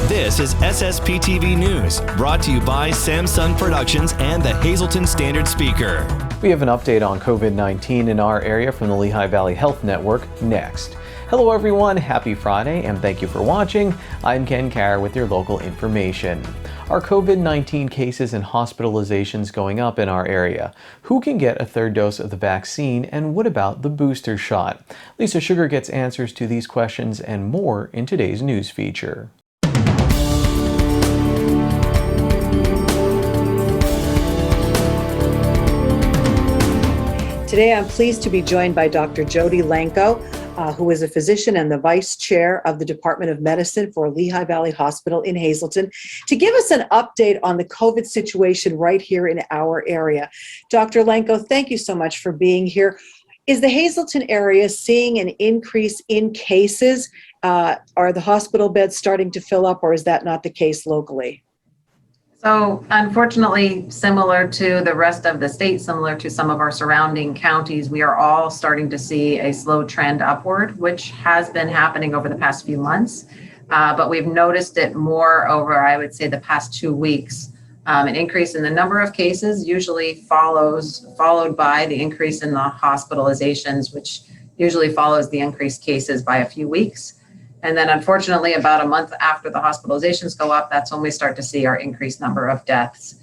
This is SSPTV News, brought to you by Samsung Productions and the Hazleton Standard Speaker. We have an update on COVID-19 in our area from the Lehigh Valley Health Network next. Hello everyone, happy Friday, and thank you for watching. I'm Ken Carr with your local information. Are COVID-19 cases and hospitalizations going up in our area? Who can get a third dose of the vaccine, and what about the booster shot? Lisa Sugar gets answers to these questions and more in today's news feature. Today, I'm pleased to be joined by Dr. Jody Lanko, who is a physician and the vice chair of the Department of Medicine for Lehigh Valley Hospital in Hazleton, to give us an update on the COVID situation right here in our area. Dr. Lanko, thank you so much for being here. Is the Hazleton area seeing an increase in cases? Are the hospital beds starting to fill up, or is that not the case locally? So unfortunately, similar to the rest of the state, similar to some of our surrounding counties, we are all starting to see a slow trend upward, which has been happening over the past few months. But we've noticed it more over, I would say, the past 2 weeks. An increase in the number of cases usually followed by the increase in the hospitalizations, which usually follows the increased cases by a few weeks. And then unfortunately, about a month after the hospitalizations go up, that's when we start to see our increased number of deaths.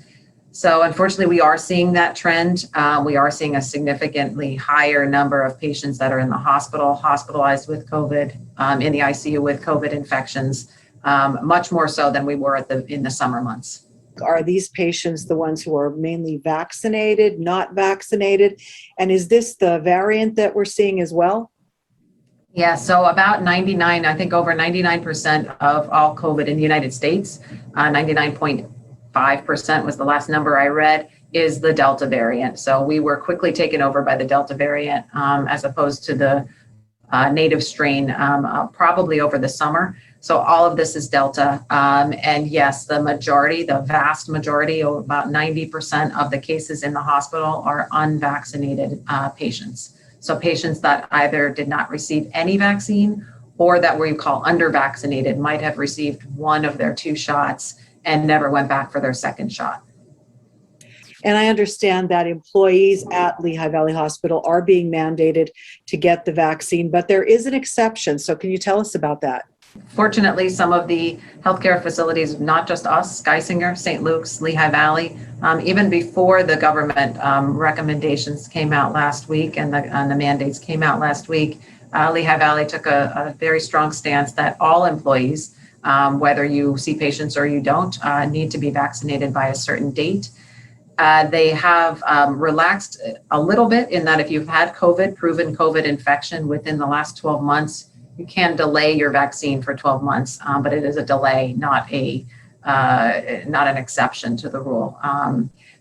So unfortunately, we are seeing that trend. We are seeing a significantly higher number of patients that are in the hospital, hospitalized with COVID, in the ICU with COVID infections, much more so than we were in the summer months. Are these patients the ones who are mainly vaccinated, not vaccinated? And is this the variant that we're seeing as well? Yeah, so about I think over 99% of all COVID in the United States, 99.5% was the last number I read, is the Delta variant. So we were quickly taken over by the Delta variant as opposed to the native strain probably over the summer. So all of this is Delta. And yes, the vast majority, about 90% of the cases in the hospital are unvaccinated patients. So patients that either did not receive any vaccine or that we call under-vaccinated might have received one of their 2 shots and never went back for their second shot. And I understand that employees at Lehigh Valley Hospital are being mandated to get the vaccine, but there is an exception. So can you tell us about that? Fortunately, some of the healthcare facilities, not just us, Geisinger, St. Luke's, Lehigh Valley, even before the government recommendations came out last week and the mandates came out last week, Lehigh Valley took a very strong stance that all employees, whether you see patients or you don't, need to be vaccinated by a certain date. They have relaxed a little bit in that if you've had proven COVID infection within the last 12 months, you can delay your vaccine for 12 months, but it is a delay, not an exception to the rule.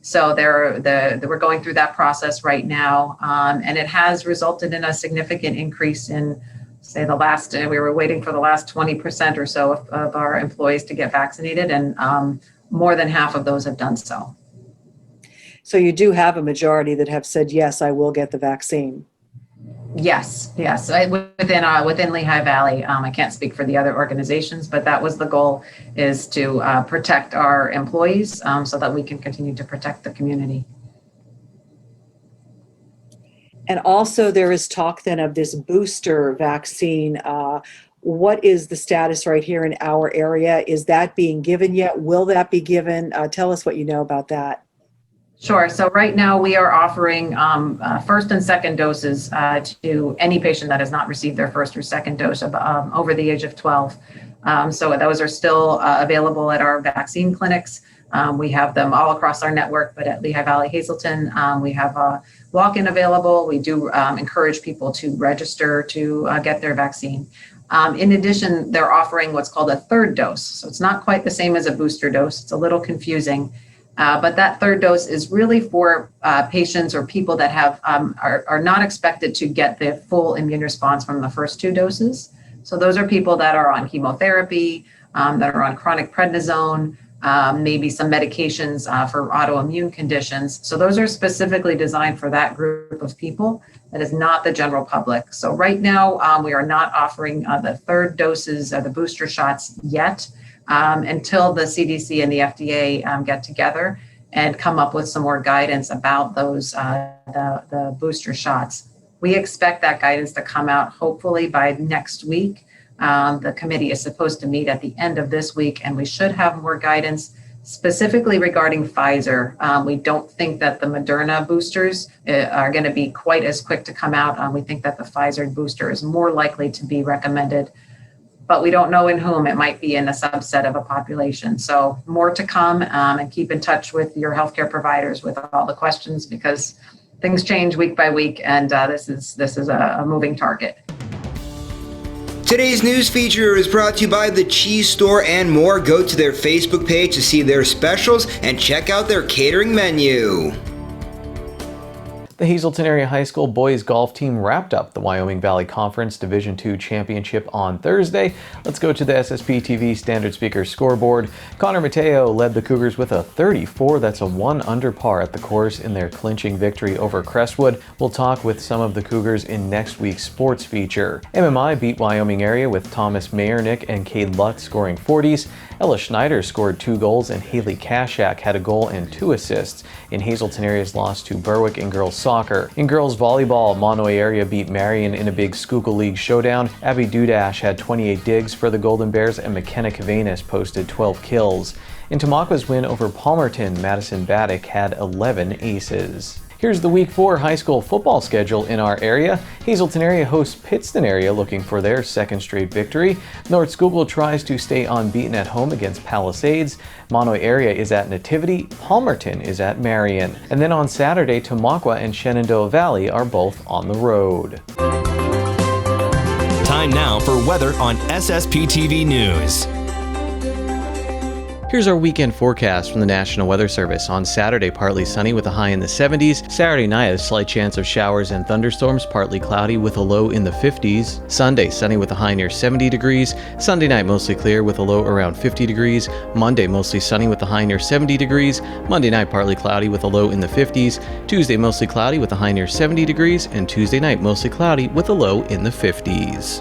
So we're going through that process right now, and it has resulted in a significant increase in, say, we were waiting for the last 20% or so of our employees to get vaccinated, and more than half of those have done so. So you do have a majority that have said, yes, I will get the vaccine. Yes. Within Lehigh Valley, I can't speak for the other organizations, but that was the goal, is to protect our employees so that we can continue to protect the community. And also there is talk then of this booster vaccine. What is the status right here in our area? Is that being given yet? Will that be given? Tell us what you know about that. Sure. So right now we are offering first and second doses to any patient that has not received their first or second dose over the age of 12. So those are still available at our vaccine clinics. We have them all across our network, but at Lehigh Valley Hazleton, we have a walk-in available. We do encourage people to register to get their vaccine. In addition, they're offering what's called a third dose. So it's not quite the same as a booster dose. It's a little confusing. But that third dose is really for patients or people that are not expected to get the full immune response from the first 2 doses. So those are people that are on chemotherapy, that are on chronic prednisone, maybe some medications for autoimmune conditions. So those are specifically designed for that group of people. That is not the general public. So right now, we are not offering the third doses of the booster shots yet until the CDC and the FDA get together and come up with some more guidance about those, the booster shots. We expect that guidance to come out hopefully by next week. The committee is supposed to meet at the end of this week, and we should have more guidance specifically regarding Pfizer. We don't think that the Moderna boosters are going to be quite as quick to come out. We think that the Pfizer booster is more likely to be recommended, but we don't know in whom. It might be in a subset of a population. So more to come, and keep in touch with your healthcare providers with all the questions, because things change week by week, and this is a moving target. Today's news feature is brought to you by The Cheese Store and more. Go to their Facebook page to see their specials and check out their catering menu. The Hazleton Area High School boys golf team wrapped up the Wyoming Valley Conference Division II Championship on Thursday. Let's go to the SSPTV Standard Speaker scoreboard. Connor Mateo led the Cougars with a 34. That's a 1 under par at the course in their clinching victory over Crestwood. We'll talk with some of the Cougars in next week's sports feature. MMI beat Wyoming Area with Thomas Mayernick and Cade Lutz scoring 40s. Ella Schneider scored 2 goals and Haley Kashak had a goal and 2 assists in Hazleton Area's loss to Berwick in girls soccer. In girls volleyball, Monoy Area beat Marion in a big Schuylkill League showdown. Abby Dudash had 28 digs for the Golden Bears and McKenna Cavanis posted 12 kills. In Tamaqua's win over Palmerton, Madison Baddock had 11 aces. Here's the Week 4 high school football schedule in our area. Hazleton Area hosts Pittston Area looking for their second straight victory. North Schuylkill tries to stay unbeaten at home against Palisades. Monoy Area is at Nativity. Palmerton is at Marion. And then on Saturday, Tamaqua and Shenandoah Valley are both on the road. Time now for weather on SSPTV News. Here's our weekend forecast from the National Weather Service. On Saturday, partly sunny with a high in the 70s. Saturday night, a slight chance of showers and thunderstorms, partly cloudy with a low in the 50s. Sunday, sunny with a high near 70 degrees. Sunday night, mostly clear with a low around 50 degrees. Monday, mostly sunny with a high near 70 degrees. Monday night, partly cloudy with a low in the 50s. Tuesday, mostly cloudy with a high near 70 degrees. And Tuesday night, mostly cloudy with a low in the 50s.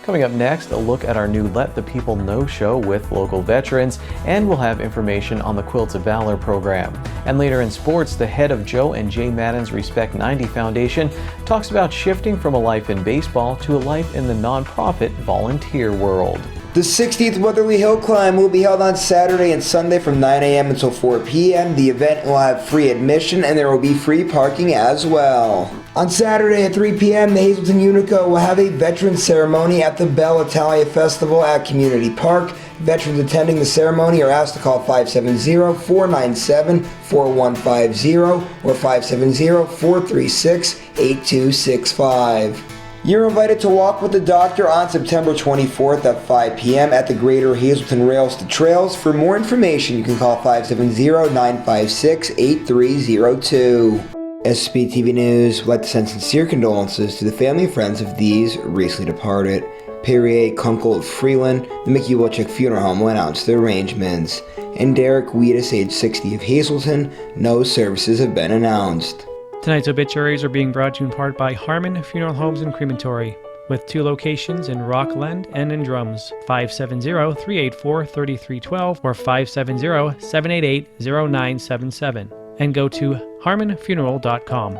Coming up next, a look at our new Let the People Know show with local veterans, and we'll have information on the Quilts of Valor program. And later in sports, the head of Joe and Jay Madden's Respect 90 Foundation talks about shifting from a life in baseball to a life in the nonprofit volunteer world. The 60th Weatherly Hill Climb will be held on Saturday and Sunday from 9 a.m. until 4 p.m. The event will have free admission and there will be free parking as well. On Saturday at 3 p.m., the Hazleton Unico will have a veterans ceremony at the Belle Italia Festival at Community Park. Veterans attending the ceremony are asked to call 570-497-4150 or 570-436-8265. You're invited to walk with the doctor on September 24th at 5 p.m. at the Greater Hazleton Rails to Trails. For more information, you can call 570-956-8302. SSPTV News would like to send sincere condolences to the family and friends of these recently departed. Perrier Kunkel of Freeland, the Mickey Wilczek Funeral Home will announce the arrangements. And Derek Weedis, age 60 of Hazleton, no services have been announced. Tonight's obituaries are being brought to you in part by Harmon Funeral Homes and Crematory, with 2 locations in Rockland and in Drums, 570-384-3312 or 570-788-0977, and go to harmonfuneral.com.